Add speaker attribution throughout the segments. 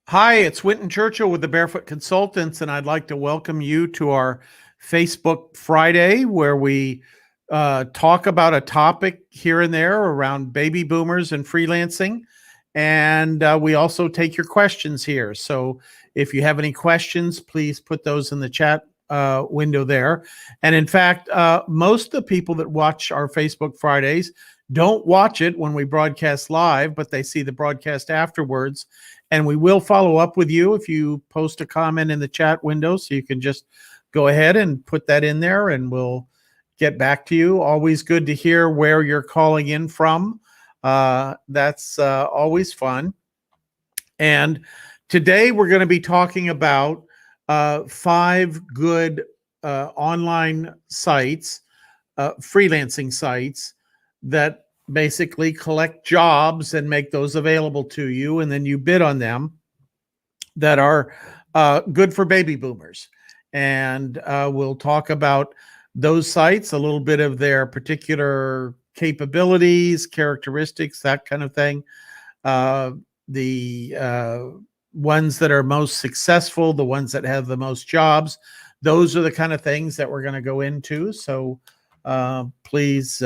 Speaker 1: Hi, it's Winton Churchill with the Barefoot Consultants, and I'd like to welcome you to our Facebook Friday where we talk about a topic here and there around baby boomers and freelancing. And we also take your questions here. So if you have any questions, please put those in the chat window there. And in fact, most of the people that watch our Facebook Fridays don't watch it when we broadcast live, but they see the broadcast afterwards. And we will follow up with you if you post a comment in the chat window. So you can just go ahead and put that in there and we'll get back to you. Always good to hear where you're calling in from. That's always fun. And today we're going to be talking about 5 good online sites, freelancing sites that basically collect jobs and make those available to you, and then you bid on them, that are good for baby boomers. And we'll talk about those sites, a little bit of their particular capabilities, characteristics, that kind of thing. The ones that are most successful, the ones that have the most jobs, those are the kind of things that we're going to go into. So please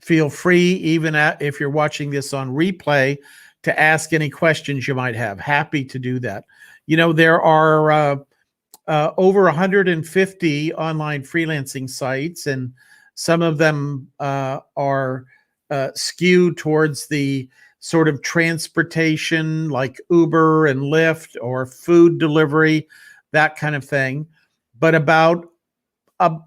Speaker 1: feel free, even if you're watching this on replay, to ask any questions you might have. Happy to do that. You know, there are over 150 online freelancing sites, and some of them are skewed towards the sort of transportation like Uber and Lyft, or food delivery, that kind of thing. But about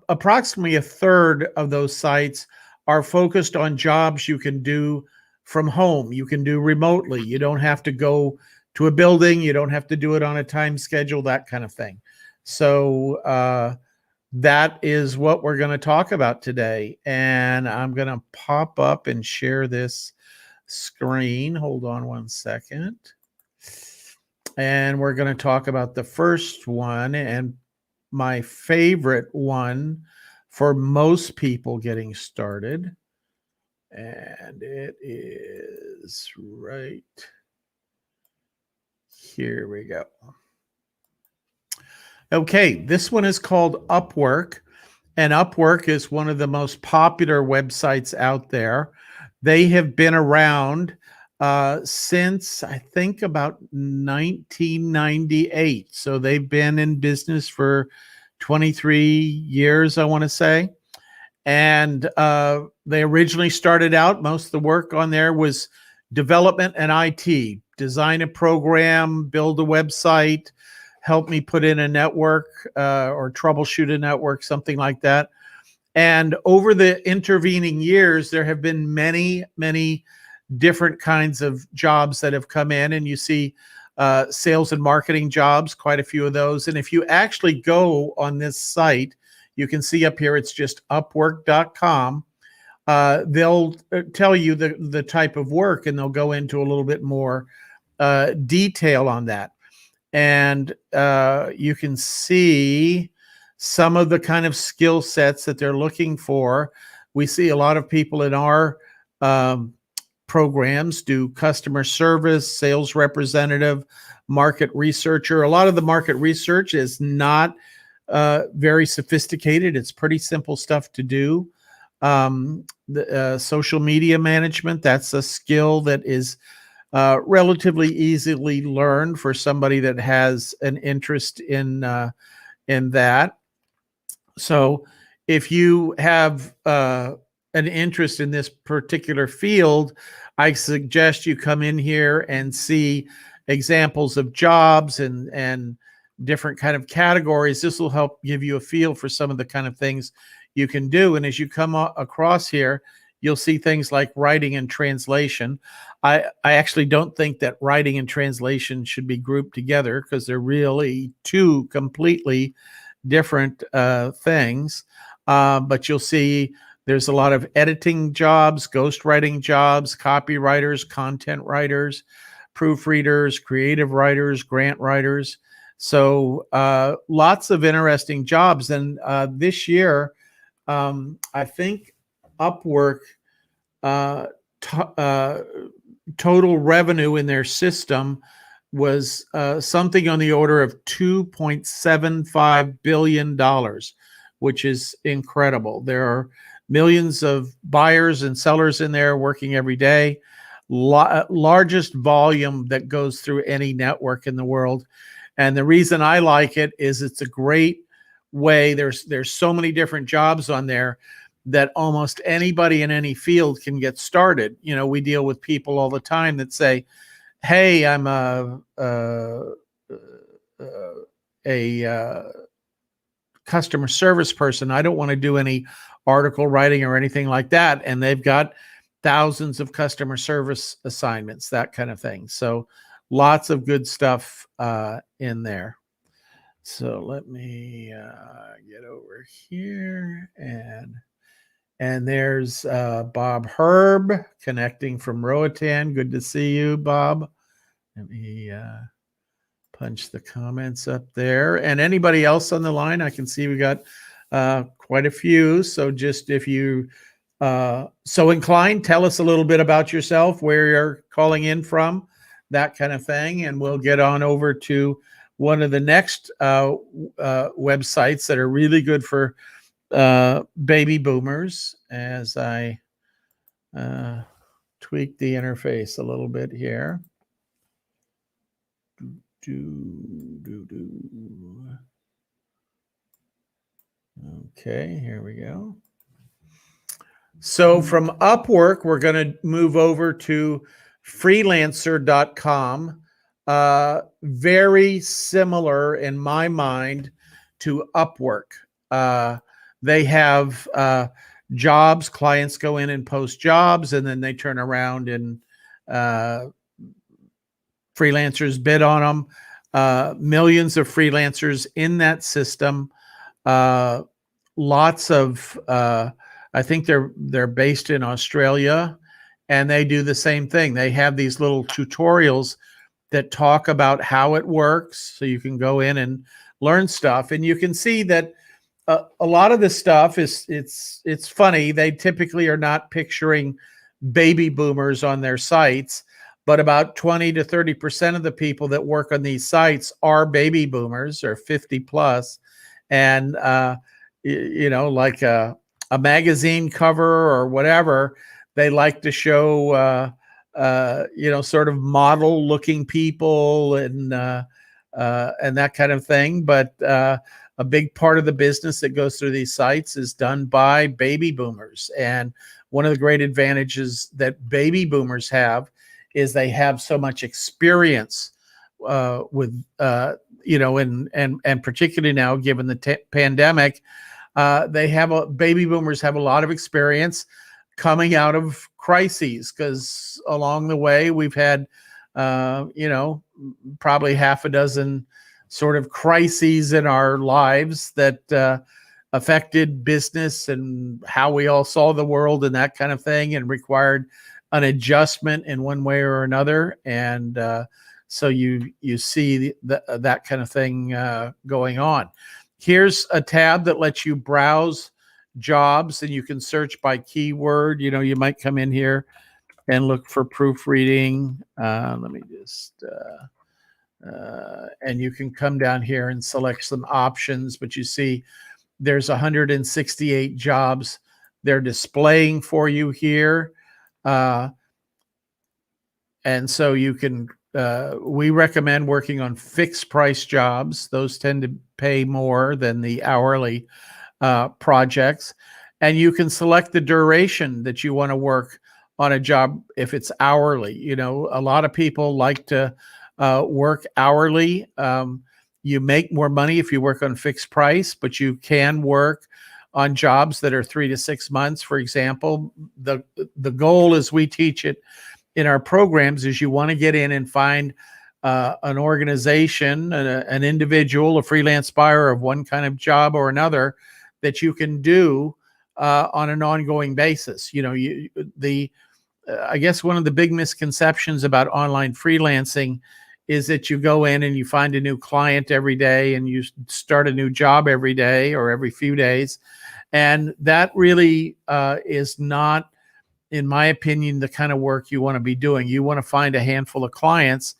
Speaker 1: approximately a third of those sites are focused on jobs you can do from home. You can do remotely. You don't have to go to a building. You don't have to do it on a time schedule, that kind of thing. So that is what we're going to talk about today. And I'm going to pop up and share this screen. Hold on one second. And we're going to talk about the first one, and my favorite one for most people getting started. And it is right here. We go. Okay, this one is called Upwork, and Upwork is one of the most popular websites out there. They have been around since, I think, about 1998. So they've been in business for 23 years, I want to say. And they originally started out, most of the work on there was development and IT, design a program, build a website, help me put in a network or troubleshoot a network, something like that. And over the intervening years, there have been many, many different kinds of jobs that have come in, and you see sales and marketing jobs, quite a few of those. And if you actually go on this site, you can see up here, it's just upwork.com. They'll tell you the type of work, and they'll go into a little bit more detail on that. And you can see some of the kind of skill sets that they're looking for. We see a lot of people in our programs do customer service, sales representative, market researcher. A lot of the market research is not very sophisticated. It's pretty simple stuff to do. The social media management, that's a skill that is relatively easily learned for somebody that has an interest in that. So if you have an interest in this particular field, I suggest you come in here and see examples of jobs and different kind of categories. This will help give you a feel for some of the kind of things you can do. And as you come across here, you'll see things like writing and translation. I actually don't think that writing and translation should be grouped together, because they're really two completely different things. But you'll see there's a lot of editing jobs, ghostwriting jobs, copywriters, content writers, proofreaders, creative writers, grant writers. So lots of interesting jobs. And this year, I think Upwork total revenue in their system was something on the order of $2.75 billion, which is incredible. There are millions of buyers and sellers in there working every day. Largest volume that goes through any network in the world. And the reason I like it is it's a great way. There's so many different jobs on there that almost anybody in any field can get started. You know, we deal with people all the time that say, hey, I'm a customer service person. I don't want to do any article writing or anything like that. And they've got thousands of customer service assignments, that kind of thing. So lots of good stuff in there. So let me get over here, and there's Bob Herb connecting from Roatan. Good to see you, Bob. Let me punch the comments up there. And anybody else on the line? I can see we got quite a few. So just if you so inclined, tell us a little bit about yourself, where you're calling in from, that kind of thing. And we'll get on over to one of the next websites that are really good for baby boomers, as I tweak the interface a little bit here. Okay, here we go. So from Upwork, we're going to move over to Freelancer.com. Very similar in my mind to Upwork. They have jobs, clients go in and post jobs, and then they turn around and freelancers bid on them. Millions of freelancers in that system. Lots of, I think they're based in Australia, and they do the same thing. They have these little tutorials that talk about how it works, so you can go in and learn stuff. And you can see that a lot of this stuff it's funny. They typically are not picturing baby boomers on their sites, but about 20 to 30% of the people that work on these sites are baby boomers or 50 plus. And you know, like a magazine cover or whatever, they like to show you know, sort of model looking people and that kind of thing. But a big part of the business that goes through these sites is done by baby boomers. And one of the great advantages that baby boomers have is they have so much experience with, you know, and particularly now, given the pandemic, baby boomers have a lot of experience coming out of crises, because along the way we've had, you know, probably half a dozen sort of crises in our lives that affected business and how we all saw the world and that kind of thing, and required an adjustment in one way or another. And so you see that kind of thing going on. Here's a tab that lets you browse jobs, and you can search by keyword. You know, you might come in here and look for proofreading. Let me just, and you can come down here and select some options, but you see there's 168 jobs they're displaying for you here. And so you can, we recommend working on fixed price jobs. Those tend to pay more than the hourly projects. And you can select the duration that you want to work on a job if it's hourly. You know, a lot of people like to work hourly. You make more money if you work on fixed price, but you can work on jobs that are 3 to 6 months. For example, the goal, as we teach it in our programs, is you want to get in and find an organization, an individual, a freelance buyer of one kind of job or another that you can do on an ongoing basis. You know, I guess one of the big misconceptions about online freelancing is that you go in and you find a new client every day and you start a new job every day or every few days. And that really is not in my opinion, the kind of work you want to be doing. You want to find a handful of clients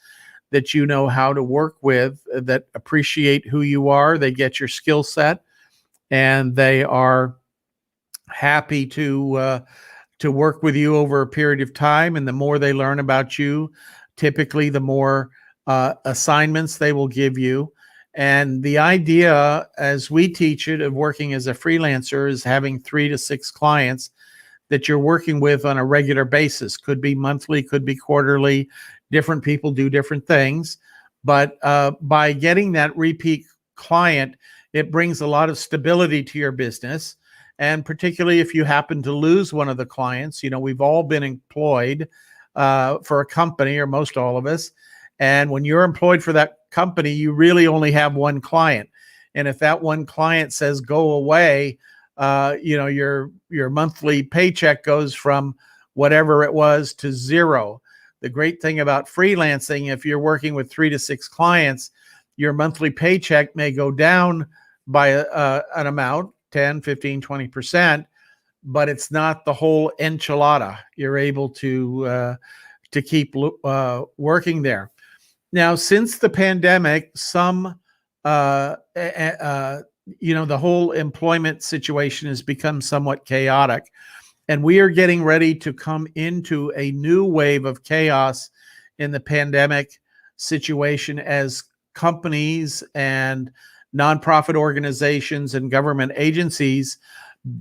Speaker 1: that you know how to work with, that appreciate who you are, they get your skill set, and they are happy to work with you over a period of time. And the more they learn about you, typically the more assignments they will give you. And the idea, as we teach it, of working as a freelancer is having 3 to 6 clients that you're working with on a regular basis. Could be monthly, could be quarterly. Different people do different things. But by getting that repeat client, it brings a lot of stability to your business. And particularly if you happen to lose one of the clients, we've all been employed for a company, or most all of us. And when you're employed for that company, you really only have one client. And if that one client says, go away, your monthly paycheck goes from whatever it was to 0. The great thing about freelancing, if you're working with 3 to 6 clients, your monthly paycheck may go down by an amount, 10, 15, 20%, but it's not the whole enchilada. You're able to keep working there. Now, since the pandemic, the whole employment situation has become somewhat chaotic, and we are getting ready to come into a new wave of chaos in the pandemic situation as companies and nonprofit organizations and government agencies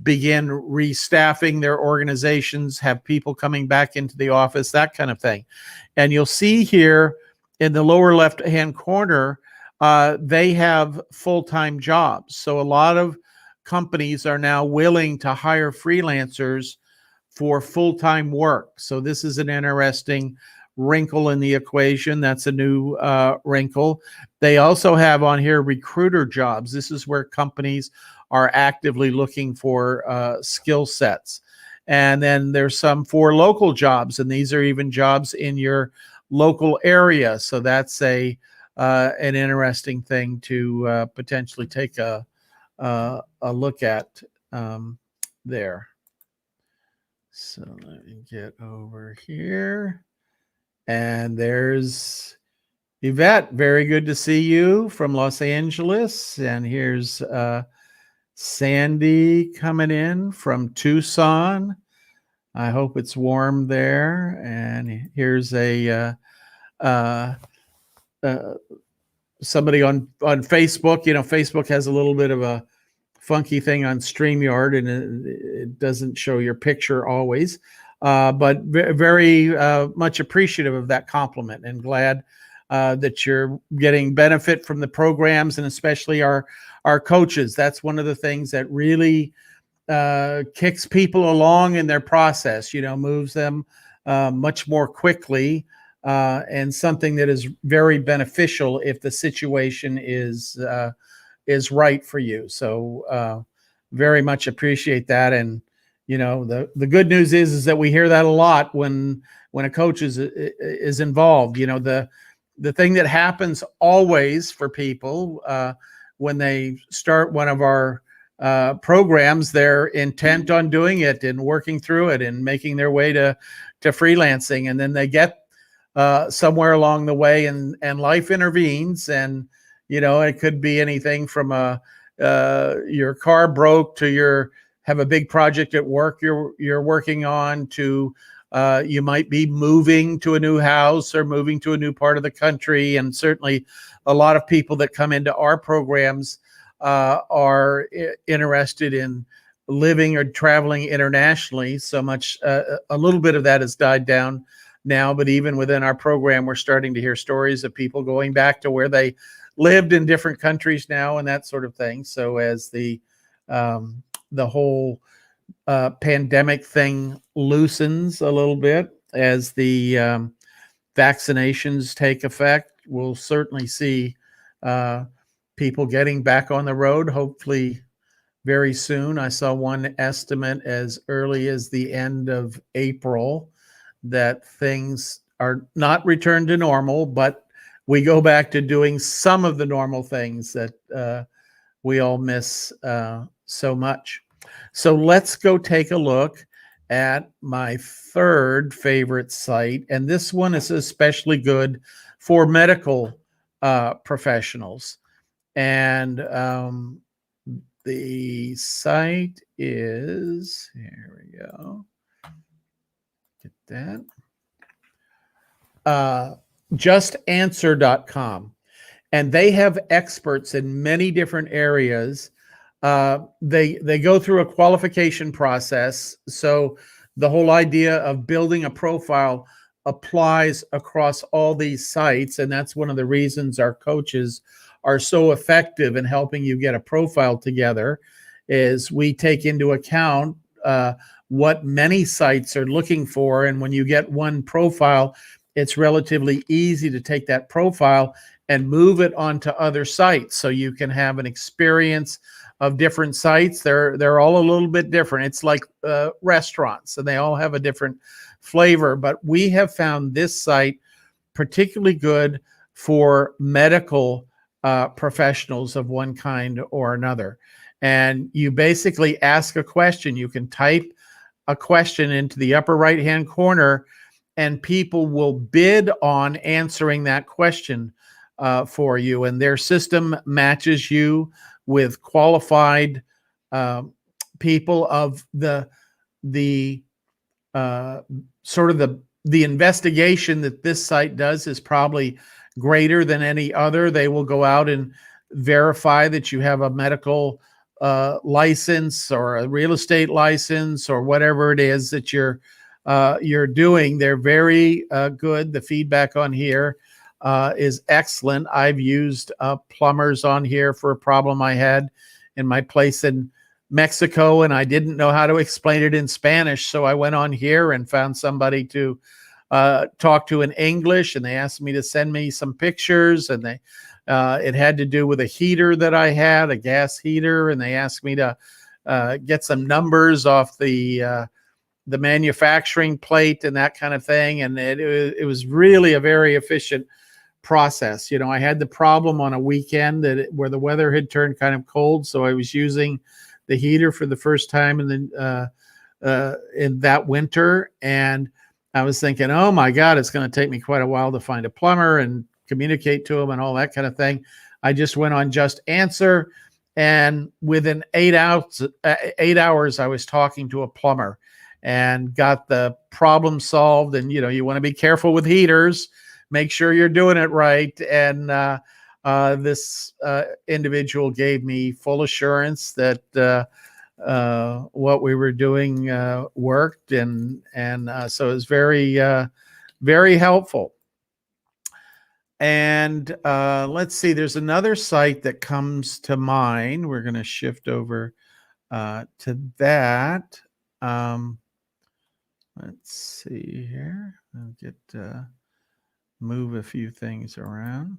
Speaker 1: begin restaffing their organizations, have people coming back into the office, that kind of thing. And you'll see here in the lower left-hand corner, they have full-time jobs. So a lot of companies are now willing to hire freelancers for full-time work. So this is an interesting wrinkle in the equation. That's a new wrinkle. They also have on here recruiter jobs. This is where companies are actively looking for skill sets. And then there's some for local jobs, and these are even jobs in your local area. So that's an interesting thing to potentially take a look at there. So let me get over here. And there's Yvette. Very good to see you from Los Angeles. And here's Sandy coming in from Tucson. I hope it's warm there. And here's somebody on Facebook. Facebook has a little bit of a funky thing on StreamYard, and it doesn't show your picture always. But very much appreciative of that compliment, and glad that you're getting benefit from the programs, and especially our coaches. That's one of the things that really kicks people along in their process, moves them much more quickly, and something that is very beneficial if the situation is right for you. So very much appreciate that. And the good news is that we hear that a lot when a coach is involved. The thing that happens always for people when they start one of our programs, they're intent on doing it and working through it and making their way to freelancing, and then they get somewhere along the way, and life intervenes, and it could be anything from your car broke to have a big project at work you're working on, to you might be moving to a new house or moving to a new part of the country. And certainly a lot of people that come into our programs are interested in living or traveling internationally. So much, a little bit of that has died down now, but even within our program, we're starting to hear stories of people going back to where they lived in different countries now, and that sort of thing. So as the whole pandemic thing loosens a little bit, as the vaccinations take effect, we'll certainly see people getting back on the road, hopefully very soon. I saw one estimate as early as the end of April that things are not returned to normal, but we go back to doing some of the normal things that we all miss so much. So let's go take a look at my third favorite site, and this one is especially good for medical professionals. And the site is, here we go, get that, JustAnswer.com. And they have experts in many different areas. They go through a qualification process. So the whole idea of building a profile applies across all these sites. And that's one of the reasons our coaches are so effective in helping you get a profile together, is we take into account what many sites are looking for. And when you get one profile, it's relatively easy to take that profile and move it onto other sites, so you can have an experience of different sites. They're all a little bit different. It's like restaurants, and they all have a different flavor. But we have found this site particularly good for medical professionals of one kind or another. And you basically ask a question. You can type a question into the upper right-hand corner, and people will bid on answering that question for you, and their system matches you with qualified people of the sort of the investigation that this site does is probably greater than any other. They will go out and verify that you have a medical license or a real estate license or whatever it is that you're doing. They're very good. The feedback on here is excellent. I've used plumbers on here for a problem I had in my place in Mexico, and I didn't know how to explain it in Spanish. So I went on here and found somebody to talk to in English, and they asked me to send me some pictures, and it had to do with a heater that I had, a gas heater, and they asked me to get some numbers off the manufacturing plate and that kind of thing. And it was really a very efficient process. You know, I had the problem on a weekend where the weather had turned kind of cold, so I was using the heater for the first time in that winter, and I was thinking, oh my God, it's going to take me quite a while to find a plumber and communicate to him and all that kind of thing. I just went on JustAnswer, and within 8 hours, I was talking to a plumber and got the problem solved. And, you know, you want to be careful with heaters, make sure you're doing it right. And this individual gave me full assurance that what we were doing worked. And so it was very, very helpful. And let's see, there's another site that comes to mind. We're going to shift over to that. Let's see here. I'll get move a few things around.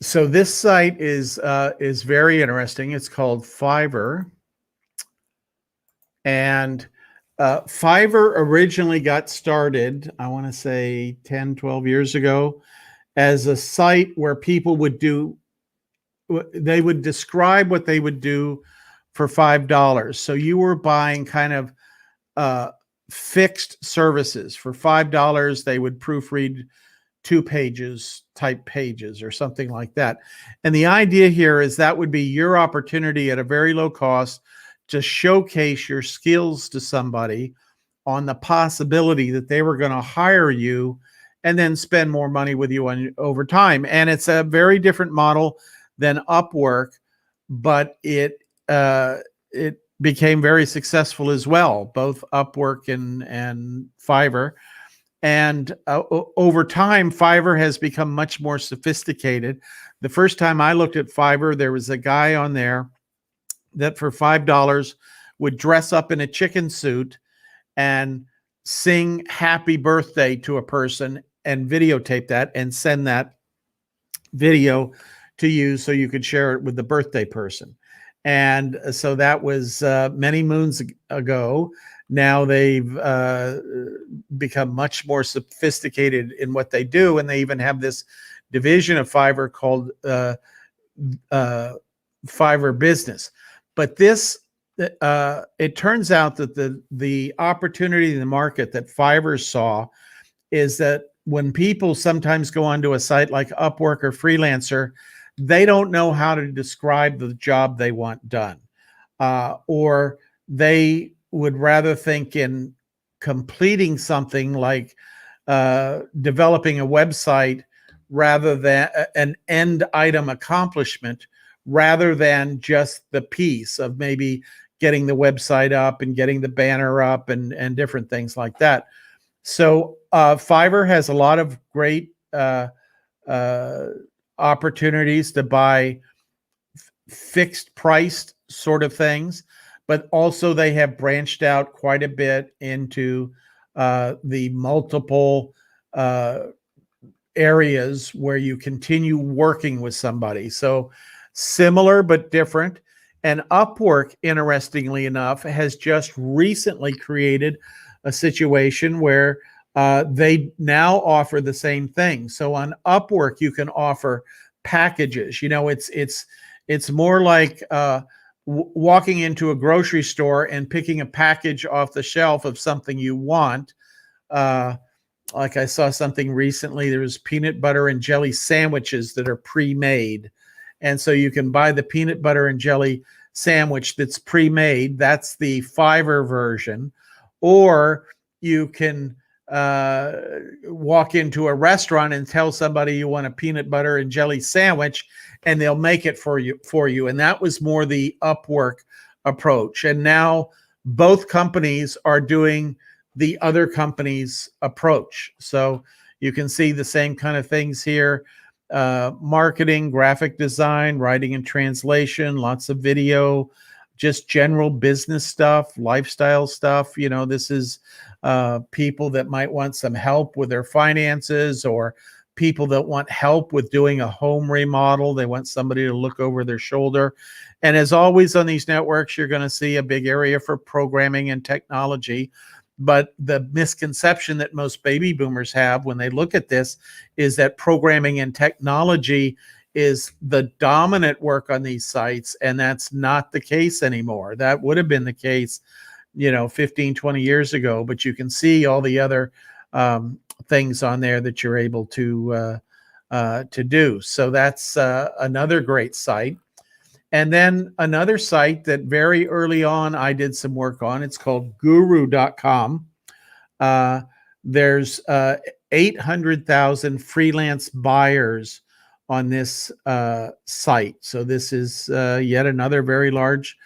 Speaker 1: So this site is very interesting. It's called Fiverr, and Fiverr originally got started, I want to say 10, 12 years ago, as a site where people would they would describe what they would do for $5. So you were buying kind of fixed services. For $5, they would proofread 2 pages, type pages or something like that. And the idea here is that would be your opportunity at a very low cost to showcase your skills to somebody on the possibility that they were going to hire you and then spend more money with you over time. And it's a very different model than Upwork, but it became very successful as well, both Upwork and Fiverr. And over time, Fiverr has become much more sophisticated. The first time I looked at Fiverr, there was a guy on there that for $5 would dress up in a chicken suit and sing happy birthday to a person and videotape that and send that video to you so you could share it with the birthday person. And so that was many moons ago. Now they've become much more sophisticated in what they do, and they even have this division of Fiverr called Fiverr business. But this, it turns out that the opportunity in the market that Fiverr saw is that when people sometimes go onto a site like Upwork or Freelancer, they don't know how to describe the job they want done, or they would rather think in completing something like developing a website rather than an end item accomplishment, rather than just the piece of maybe getting the website up and getting the banner up and different things like that. So Fiverr has a lot of great opportunities to buy fixed priced sort of things, but also they have branched out quite a bit into the multiple areas where you continue working with somebody. So similar but different. And Upwork, interestingly enough, has just recently created a situation where they now offer the same thing. So on Upwork, you can offer packages. It's more like walking into a grocery store and picking a package off the shelf of something you want. Like I saw something recently, there was peanut butter and jelly sandwiches that are pre-made. And so you can buy the peanut butter and jelly sandwich that's pre-made. That's the Fiverr version. Or you can walk into a restaurant and tell somebody you want a peanut butter and jelly sandwich, and they'll make it for you. And that was more the Upwork approach. And now both companies are doing the other company's approach. So you can see the same kind of things here. Marketing, graphic design, writing and translation, lots of video, just general business stuff, lifestyle stuff. This is people that might want some help with their finances, or people that want help with doing a home remodel. They want somebody to look over their shoulder. And as always on these networks, you're going to see a big area for programming and technology. But the misconception that most baby boomers have when they look at this is that programming and technology is the dominant work on these sites, and that's not the case anymore. That would have been the case, 15, 20 years ago, but you can see all the other things on there that you're able to do. So that's another great site. And then another site that very early on I did some work on, it's called guru.com. There's 800,000 freelance buyers on this site. So this is yet another very large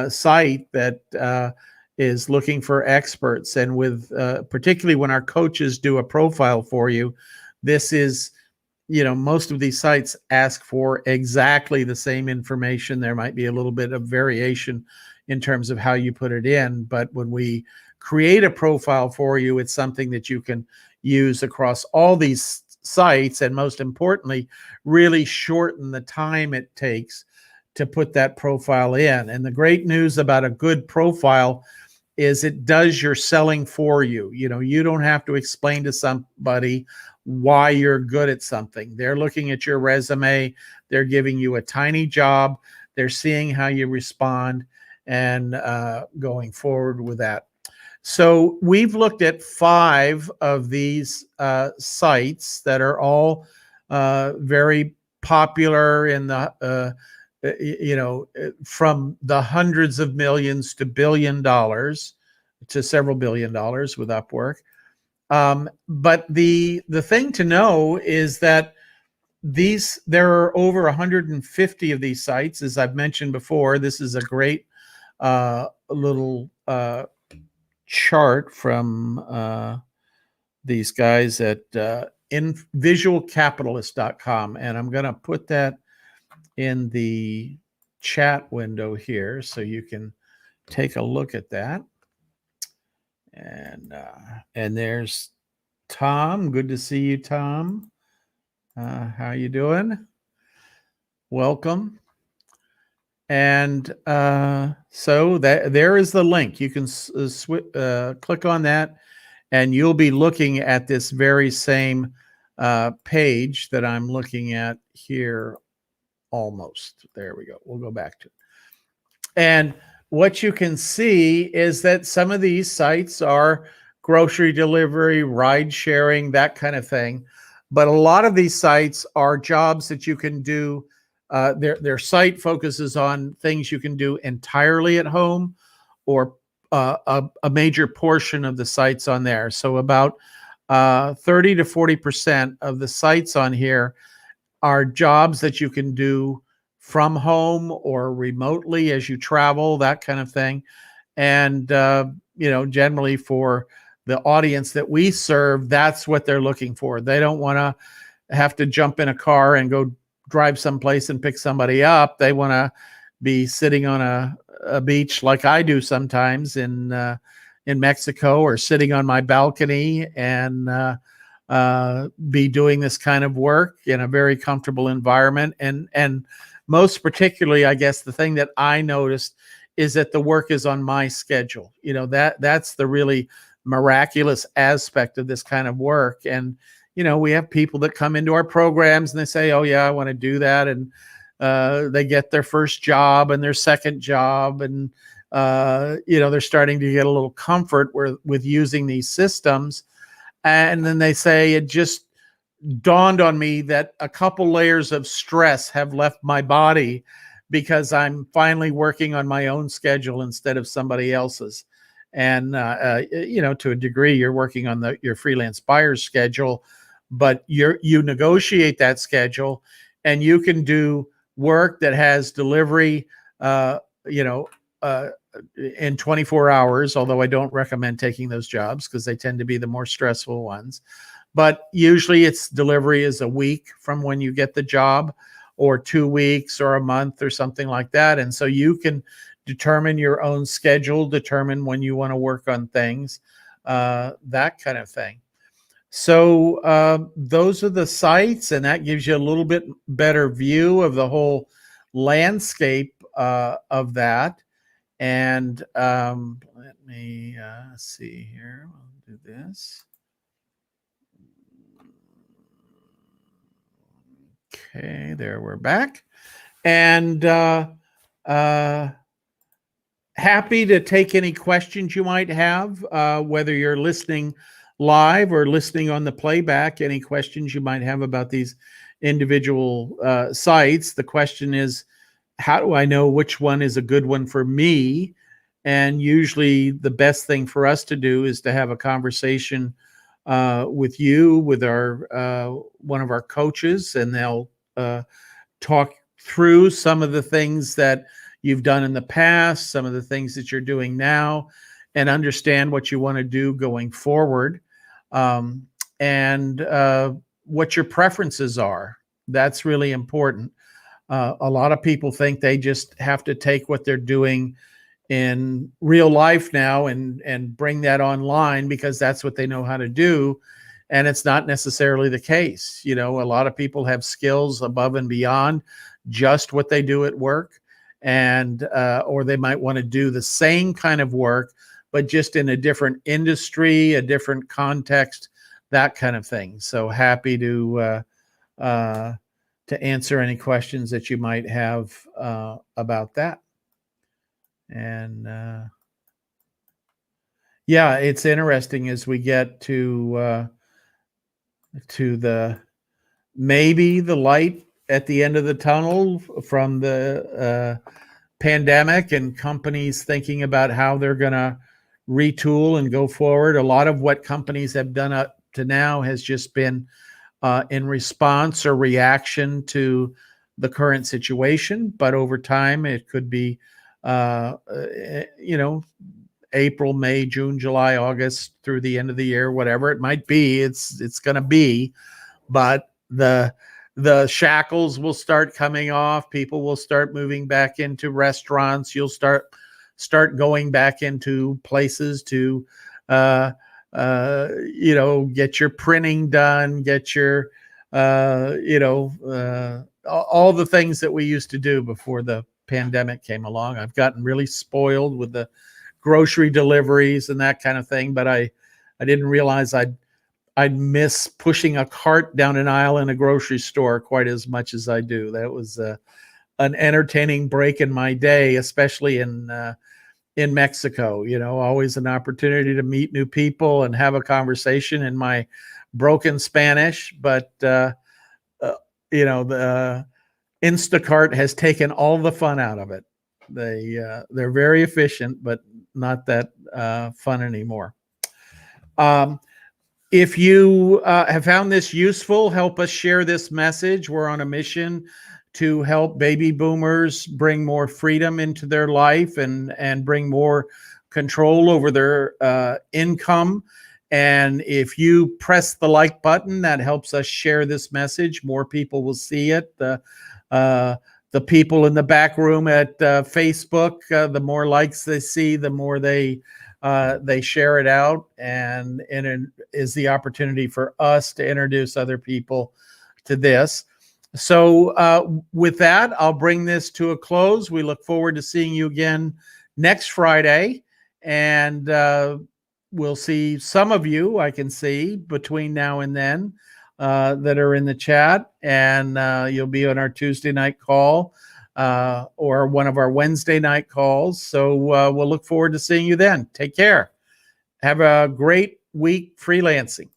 Speaker 1: site that is looking for experts. And with particularly when our coaches do a profile for you, this is, most of these sites ask for exactly the same information. There might be a little bit of variation in terms of how you put it in, but when we create a profile for you, it's something that you can use across all these sites, and most importantly, really shorten the time it takes to put that profile in. And the great news about a good profile is it does your selling for you. You don't have to explain to somebody why you're good at something. They're looking at your resume, they're giving you a tiny job, they're seeing how you respond, and going forward with that. So we've looked at 5 of these sites that are all very popular in the from the hundreds of millions to $1 billion to several $1 billion with Upwork. But the thing to know is that there are over 150 of these sites. As I've mentioned before, this is a great little chart from these guys at in Visualcapitalist.com, and I'm going to put that in the chat window here so you can take a look at that. And there's Tom. Good to see you, Tom. How you doing? Welcome. And so there is the link. You can click on that, and you'll be looking at this very same page that I'm looking at here almost. There we go. We'll go back to it. And what you can see is that some of these sites are grocery delivery, ride sharing, that kind of thing. But a lot of these sites are jobs that you can do. Their site focuses on things you can do entirely at home, or a major portion of the sites on there. So about 30 to 40% of the sites on here are jobs that you can do from home or remotely as you travel, that kind of thing. And, generally for the audience that we serve, that's what they're looking for. They don't want to have to jump in a car and go drive someplace and pick somebody up. They want to be sitting on a beach like I do sometimes in Mexico, or sitting on my balcony and be doing this kind of work in a very comfortable environment. And most particularly, I guess the thing that I noticed is that the work is on my schedule. That's the really miraculous aspect of this kind of work. And, we have people that come into our programs and they say, oh yeah, I want to do that. And they get their first job and their second job. And, they're starting to get a little comfort with using these systems. And then they say, it just dawned on me that a couple layers of stress have left my body because I'm finally working on my own schedule instead of somebody else's. And, to a degree, you're working on your freelance buyer's schedule, but you negotiate that schedule, and you can do work that has delivery, in 24 hours, although I don't recommend taking those jobs because they tend to be the more stressful ones. But usually its delivery is a week from when you get the job, or 2 weeks or a month or something like that. And so you can determine your own schedule, determine when you want to work on things, that kind of thing. So those are the sites, and that gives you a little bit better view of the whole landscape of that. And let me see here. We'll do this. Okay, there, we're back. And happy to take any questions you might have, whether you're listening live or listening on the playback, any questions you might have about these individual sites. The question is, how do I know which one is a good one for me? And usually the best thing for us to do is to have a conversation with you, with our one of our coaches, and they'll talk through some of the things that you've done in the past, some of the things that you're doing now, and understand what you want to do going forward, and what your preferences are. That's really important. A lot of people think they just have to take what they're doing in real life now and bring that online because that's what they know how to do. And it's not necessarily the case. A lot of people have skills above and beyond just what they do at work, and or they might want to do the same kind of work, but just in a different industry, a different context, that kind of thing. So happy to answer any questions that you might have about that. And yeah, it's interesting as we get to the maybe the light at the end of the tunnel from the pandemic, and companies thinking about how they're going to retool and go forward. A lot of what companies have done up to now has just been in response or reaction to the current situation. But over time, it could be, April, May, June, July, August, through the end of the year, whatever it might be, it's going to be. But the shackles will start coming off. People will start moving back into restaurants. You'll start going back into places to get your printing done, get your all the things that we used to do before the pandemic came along. I've gotten really spoiled with the grocery deliveries and that kind of thing, but I didn't realize I'd I'd miss pushing a cart down an aisle in a grocery store quite as much as I do. That was an entertaining break in my day, especially in Mexico. Always an opportunity to meet new people and have a conversation in my broken Spanish. But the Instacart has taken all the fun out of it. They're very efficient, but not that fun anymore. If you have found this useful, help us share this message. We're on a mission to help baby boomers bring more freedom into their life and bring more control over their income. And if you press the like button, that helps us share this message. More people will see it. The people in the back room at Facebook, the more likes they see, the more they share it out, and it is the opportunity for us to introduce other people to this. So with that, I'll bring this to a close. We look forward to seeing you again next Friday, and we'll see some of you, I can see, between now and then that are in the chat, and you'll be on our Tuesday night call or one of our Wednesday night calls. So we'll look forward to seeing you then. Take care. Have a great week freelancing.